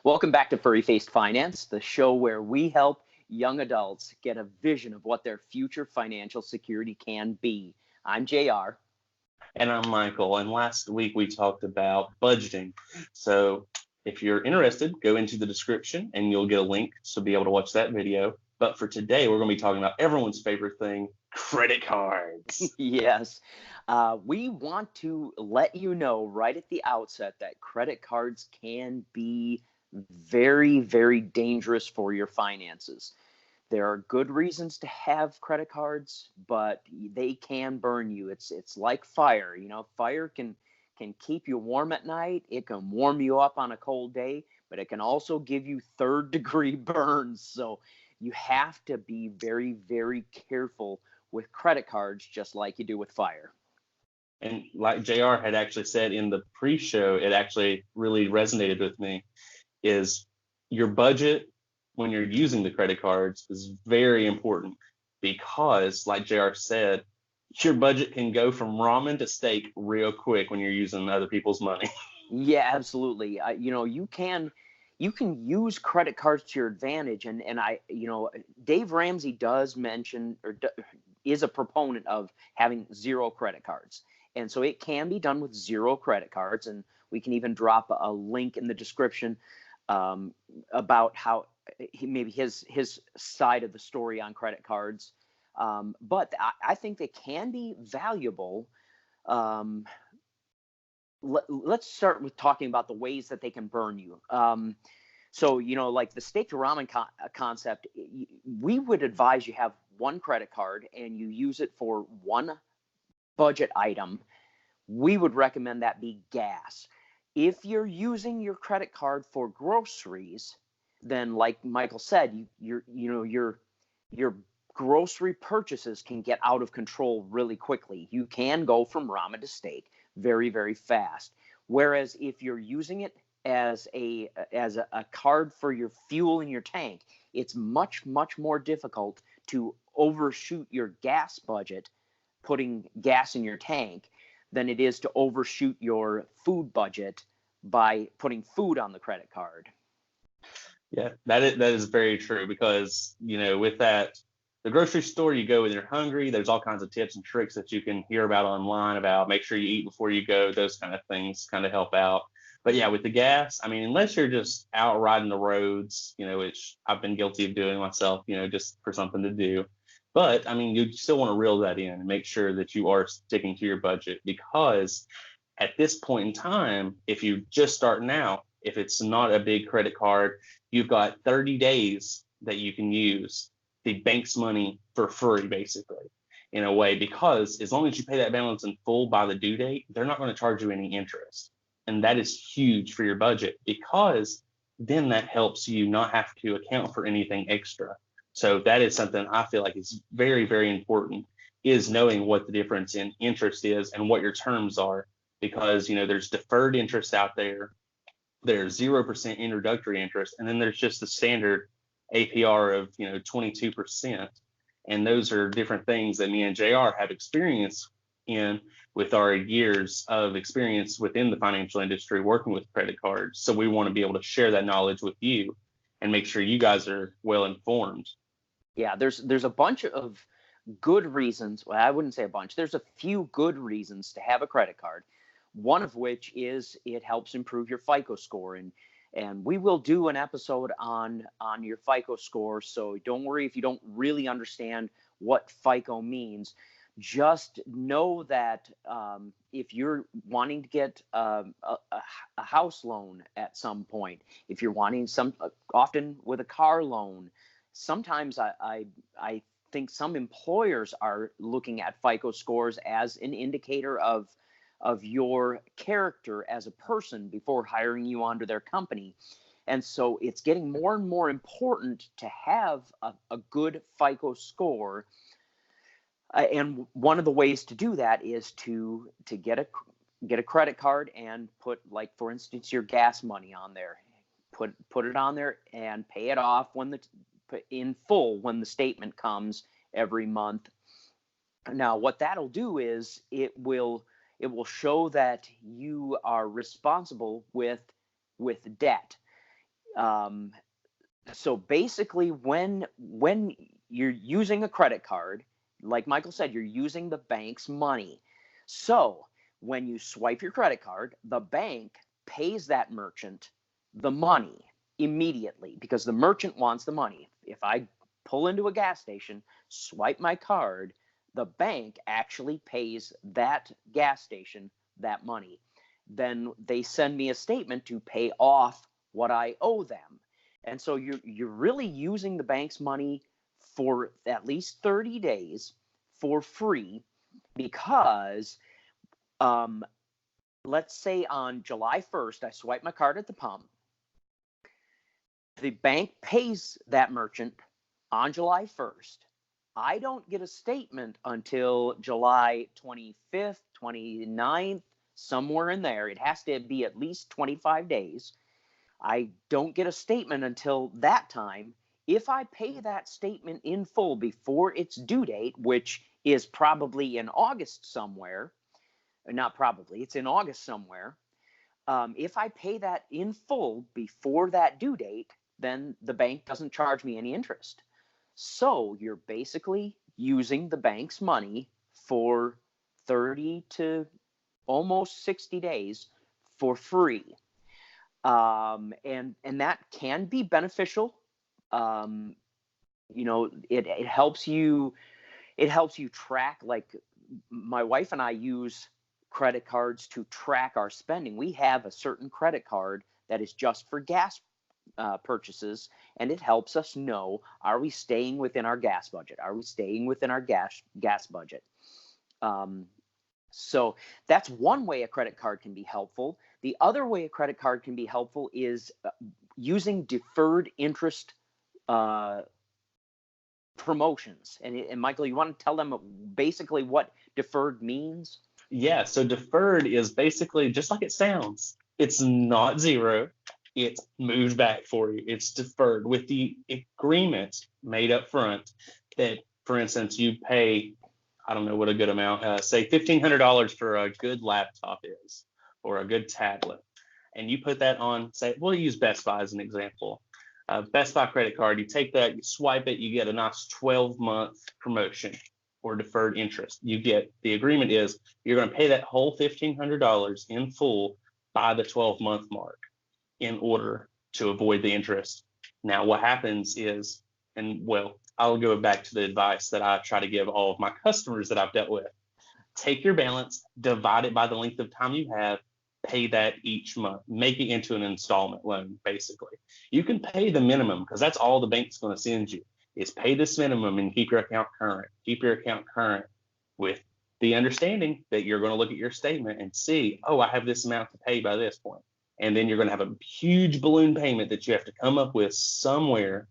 Welcome back to Furry Faced Finance, the show where we help young adults get a vision of what their future financial security can be. I'm JR. And I'm Michael. And last week we talked about budgeting. So if you're interested, go into the description and you'll get a link to be able to watch that video. But for today, we're going to be talking about everyone's favorite thing, credit cards. Yes. We want to let you know right at the outset that credit cards can be very, very dangerous for your finances. There are good reasons to have credit cards, but they can burn you. It's like fire. Fire can keep you warm at night. It can warm you up on a cold day, but it can also give you third degree burns. So you have to be very, very careful with credit cards, just like you do with fire. And like JR had actually said in the pre-show, it actually really resonated with me, is your budget when you're using the credit cards is very important because, like JR said, your budget can go from ramen to steak real quick when you're using other people's money. Yeah, absolutely. You can use credit cards to your advantage, and Dave Ramsey does mention is a proponent of having zero credit cards, and so it can be done with zero credit cards, and we can even drop a link in the description about how maybe his side of the story on credit cards. But I think they can be valuable. Let's start with talking about the ways that they can burn you. So, like the steak to ramen concept, we would advise you have one credit card and you use it for one budget item. We would recommend that be gas. If you're using your credit card for groceries, then like Michael said, your grocery purchases can get out of control really quickly. You can go from ramen to steak very, very fast. Whereas if you're using it as a card for your fuel in your tank, it's much, much more difficult to overshoot your gas budget putting gas in your tank than it is to overshoot your food budget by putting food on the credit card. Yeah, that is very true because, with that, the grocery store, you go when you're hungry. There's all kinds of tips and tricks that you can hear about online about make sure you eat before you go. Those kind of things kind of help out. But yeah, with the gas, I mean, unless you're just out riding the roads, which I've been guilty of doing myself, just for something to do. But I mean, you still want to reel that in and make sure that you are sticking to your budget because at this point in time, if you just starting out, if it's not a big credit card, you've got 30 days that you can use the bank's money for free, basically, in a way, because as long as you pay that balance in full by the due date, they're not going to charge you any interest. And that is huge for your budget because then that helps you not have to account for anything extra. So that is something I feel like is very, very important, is knowing what the difference in interest is and what your terms are, because, there's deferred interest out there. There's 0% introductory interest, and then there's just the standard APR of 22%, and those are different things that me and JR have experience in with our years of experience within the financial industry working with credit cards. So we want to be able to share that knowledge with you and make sure you guys are well informed. Yeah, there's a bunch of good reasons. Well, I wouldn't say a bunch. There's a few good reasons to have a credit card. One of which is it helps improve your FICO score, and we will do an episode on your FICO score. So don't worry if you don't really understand what FICO means. Just know that if you're wanting to get a house loan at some point, if you're wanting often with a car loan, sometimes I think some employers are looking at FICO scores as an indicator of your character as a person before hiring you onto their company. And so it's getting more and more important to have a good FICO score. And one of the ways to do that is to get a credit card and put, like, for instance, your gas money on there. Put it on there and pay it off in full when the statement comes every month. Now, what that'll do is it will show that you are responsible with debt. Um, so basically, when you're using a credit card, like Michael said, you're using the bank's money. So when you swipe your credit card, the bank pays that merchant the money immediately because the merchant wants the money. If I pull into a gas station, swipe my card, the bank actually pays that gas station that money. Then they send me a statement to pay off what I owe them. And so you're really using the bank's money for at least 30 days for free because um, let's say on July 1st, I swipe my card at the pump. The bank pays that merchant on July 1st. I don't get a statement until July 25th, 29th, somewhere in there. It has to be at least 25 days. I don't get a statement until that time. If I pay that statement in full before its due date, which is probably in August somewhere, not probably, it's in August somewhere. If I pay that in full before that due date, then the bank doesn't charge me any interest. So you're basically using the bank's money for 30 to almost 60 days for free. And that can be beneficial. Um, it helps you track, like my wife and I use credit cards to track our spending. We have a certain credit card that is just for gas purchases, and it helps us know, are we staying within our gas budget? Are we staying within our gas budget? Um, so that's one way a credit card can be helpful. The other way a credit card can be helpful is using deferred interest uh, promotions. And Michael, you want to tell them basically what deferred means? Yeah, so deferred is basically just like it sounds. It's not zero. It's moved back for you. It's deferred with the agreement made up front that, for instance, you pay, I don't know what a good amount, say $1,500 for a good laptop is, or a good tablet. And you put that on, say, we'll use Best Buy as an example. Best Buy credit card, you take that, you swipe it, you get a nice 12-month promotion or deferred interest. You get, the agreement is you're going to pay that whole $1,500 in full by the 12-month mark in order to avoid the interest. Now, what happens is, and well, I'll go back to the advice that I try to give all of my customers that I've dealt with. Take your balance, divide it by the length of time you have, pay that each month, make it into an installment loan, basically. You can pay the minimum because that's all the bank's going to send you is pay this minimum and keep your account current. Keep your account current with the understanding that you're going to look at your statement and see, oh, I have this amount to pay by this point. And then you're going to have a huge balloon payment that you have to come up with somewhere.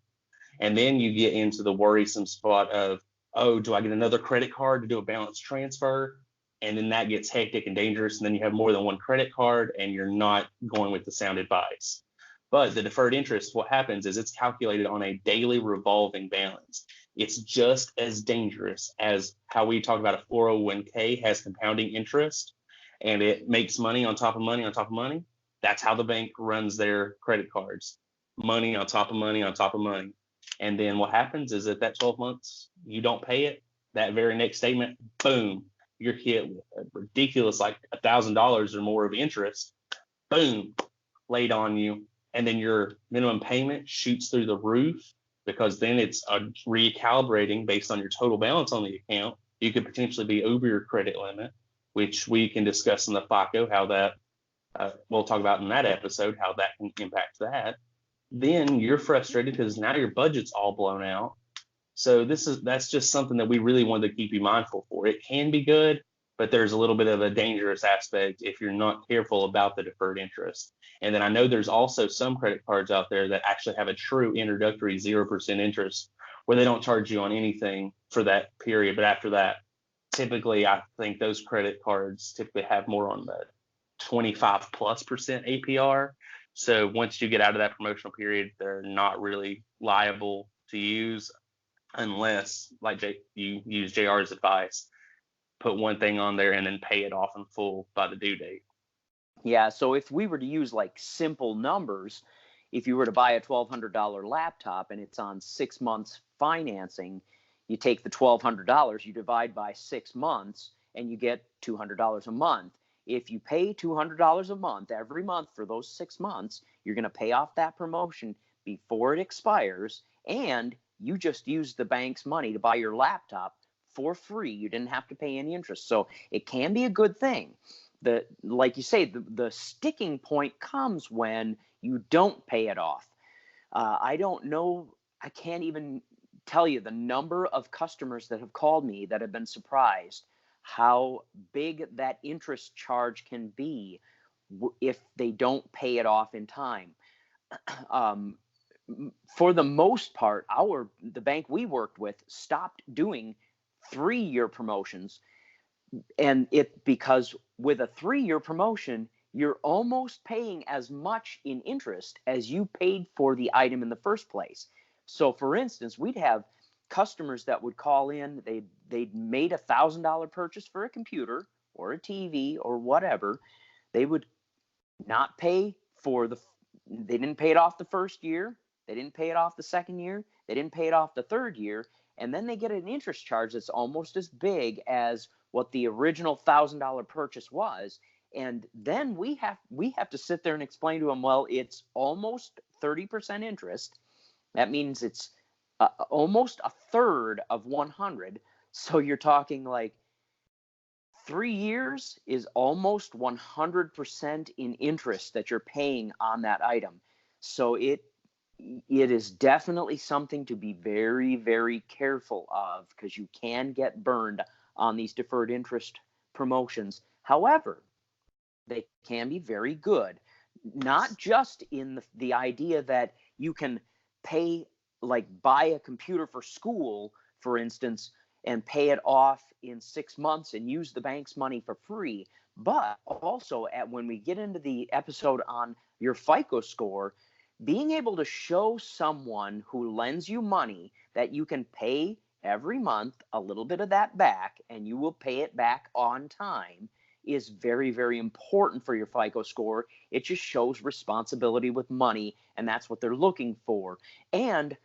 And then you get into the worrisome spot of, oh, do I get another credit card to do a balance transfer? And then that gets hectic and dangerous. And then you have more than one credit card and you're not going with the sound advice. But the deferred interest, what happens is it's calculated on a daily revolving balance. It's just as dangerous as how we talk about a 401k has compounding interest and it makes money on top of money on top of money. That's how the bank runs their credit cards. Money on top of money on top of money. And then what happens is that 12 months, you don't pay it. That very next statement, boom, you're hit with a ridiculous, like $1,000 or more of interest, boom, laid on you. And then your minimum payment shoots through the roof because then it's recalibrating based on your total balance on the account. You could potentially be over your credit limit, which we can discuss in the FICO, how that, we'll talk about in that episode, how that can impact that. Then you're frustrated because now your budget's all blown out. So that's just something that we really wanted to keep you mindful for. It can be good, but there's a little bit of a dangerous aspect if you're not careful about the deferred interest. And then I know there's also some credit cards out there that actually have a true introductory 0% interest where they don't charge you on anything for that period. But after that, typically, I think those credit cards typically have more on the 25+% APR. So once you get out of that promotional period, they're not really liable to use unless, like you use JR's advice, put one thing on there and then pay it off in full by the due date. Yeah, so if we were to use like simple numbers, if you were to buy a $1,200 laptop and it's on 6 months financing, you take the $1,200, you divide by 6 months, and you get $200 a month. If you pay $200 a month every month for those 6 months, you're going to pay off that promotion before it expires, and you just used the bank's money to buy your laptop for free. You didn't have to pay any interest. So it can be a good thing. Like you say, the sticking point comes when you don't pay it off. I don't know. I can't even tell you the number of customers that have called me that have been surprised how big that interest charge can be if they don't pay it off in time. For the most part, the bank we worked with stopped doing 3-year promotions, and because with a 3-year promotion, you're almost paying as much in interest as you paid for the item in the first place. So for instance, we'd have customers that would call in, they'd made $1,000 purchase for a computer or a TV or whatever. They would not pay they didn't pay it off the first year, they didn't pay it off the second year, they didn't pay it off the third year, and then they get an interest charge that's almost as big as what the original $1,000 purchase was. And then we have to sit there and explain to them, well, it's almost 30% interest. That means it's almost a third of 100. So you're talking like 3 years is almost 100% in interest that you're paying on that item. So it is definitely something to be very, very careful of, because you can get burned on these deferred interest promotions. However, they can be very good, not just in the idea that you can pay, like buy a computer for school, for instance, and pay it off in 6 months and use the bank's money for free, but also when we get into the episode on your FICO score, being able to show someone who lends you money that you can pay every month a little bit of that back and you will pay it back on time is very, very important for your FICO score. It just shows responsibility with money, and that's what they're looking for. And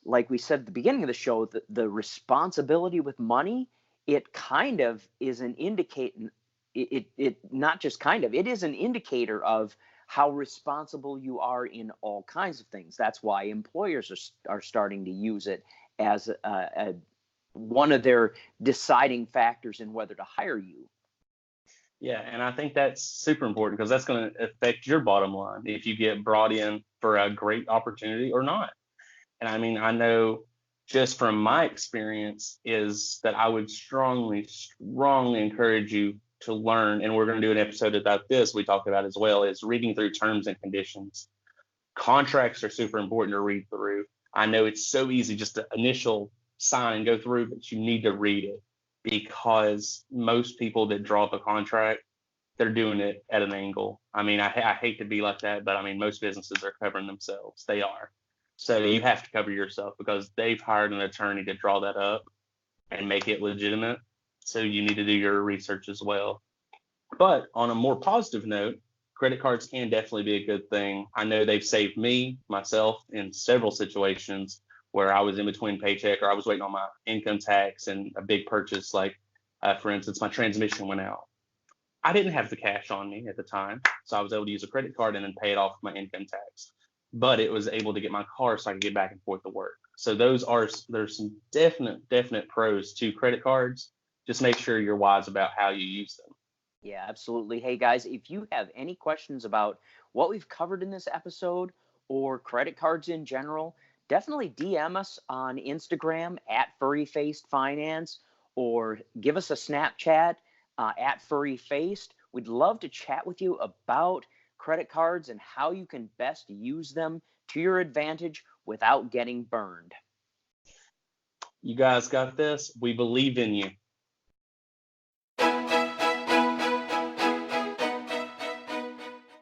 like we said at the beginning of the show, the responsibility with money, it kind of is an indicator. It not just kind of, it is an indicator of how responsible you are in all kinds of things. That's why employers are starting to use it as one of their deciding factors in whether to hire you. Yeah, and I think that's super important, because that's going to affect your bottom line if you get brought in for a great opportunity or not. And I mean, I know just from my experience is that I would strongly encourage you to learn, and we're going to do an episode about this, we talked about as well, is reading through terms and conditions. Contracts are super important to read through. I know it's so easy just to initial sign and go through, but you need to read it, because most people that draw up a contract, they're doing it at an angle. I mean, I hate to be like that, but I mean, most businesses are covering themselves. They are. So you have to cover yourself, because they've hired an attorney to draw that up and make it legitimate. So you need to do your research as well. But on a more positive note, credit cards can definitely be a good thing. I know they've saved myself in several situations where I was in between paycheck, or I was waiting on my income tax and a big purchase, like for instance, my transmission went out. I didn't have the cash on me at the time, so I was able to use a credit card and then pay it off my income tax. But it was able to get my car so I could get back and forth to work. So there's some definite pros to credit cards. Just make sure you're wise about how you use them. Yeah, absolutely. Hey guys, if you have any questions about what we've covered in this episode or credit cards in general, definitely DM us on Instagram at Furry Faced Finance, or give us a Snapchat at Furry Faced. We'd love to chat with you about credit cards and how you can best use them to your advantage without getting burned. You guys got this. We believe in you.